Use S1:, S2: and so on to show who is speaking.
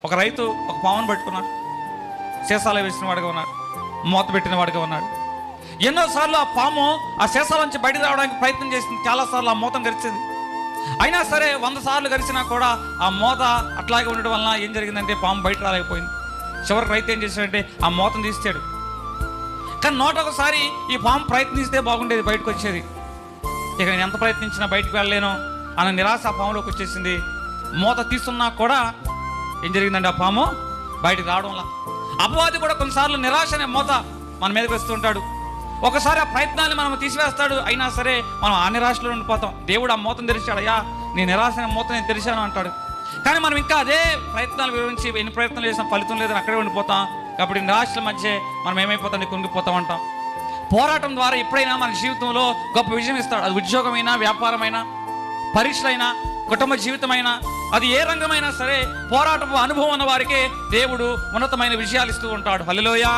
S1: ఒక రైతు ఒక పామును పట్టుకున్నాడు, సీసాలో వేసిన వాడిగా ఉన్నాడు, మూత పెట్టిన వాడిగా ఉన్నాడు. ఎన్నోసార్లు ఆ పాము ఆ సీసాల నుంచి బయటకు రావడానికి ప్రయత్నం చేసింది, చాలాసార్లు ఆ మూతను గరిచింది. అయినా సరే 100 సార్లు గరిచినా కూడా ఆ మూత అట్లాగే ఉండడం వలన ఏం జరిగిందంటే పాము బయట రాలేకపోయింది. చివరికి రైతు ఏం చేశాడంటే ఆ మూతను తీస్తాడు. కానీ 101సారి ఈ పాము ప్రయత్నిస్తే బాగుండేది, బయటకు వచ్చేది. ఇక నేను ఎంత ప్రయత్నించినా బయటకు వెళ్ళలేను అన్న నిరాశ ఆ పాములోకి వచ్చేసింది. మూత తీస్తున్నా కూడా ఏం జరిగిందంటే ఆ పాము బయటకు రావడంలా. అపవాది కూడా కొన్నిసార్లు నిరాశ అనే మూత మన మీదకి వస్తుంటాడు. ఒకసారి ఆ ప్రయత్నాన్ని మనం తీసివేస్తాడు, అయినా సరే మనం ఆ నిరాశలో ఉండిపోతాం. దేవుడు ఆ మూతను తెరిచాడు, అయ్యా నీ నిరాశ అనే మూత నేను తెరిచాను అంటాడు. కానీ మనం ఇంకా అదే ప్రయత్నాలు వివరించి ఎన్ని ప్రయత్నాలు చేసినా ఫలితం లేదని అక్కడే ఉండిపోతాం. కాబట్టి నిరాశల మధ్య మనం ఏమైపోతాం, కుంగిపోతాం అంటాం. పోరాటం ద్వారా ఎప్పుడైనా మన జీవితంలో గొప్ప విజయం ఇస్తాడు. అది ఉద్యోగమైనా, వ్యాపారమైనా, పరీక్షలైనా, కుటుంబ జీవితమైనా, అది ఏ రంగమైనా సరే పోరాటపు అనుభవం ఉన్న వారికే దేవుడు ఉన్నతమైన విజయాలు ఇస్తూ ఉంటాడు. హల్లెలూయా.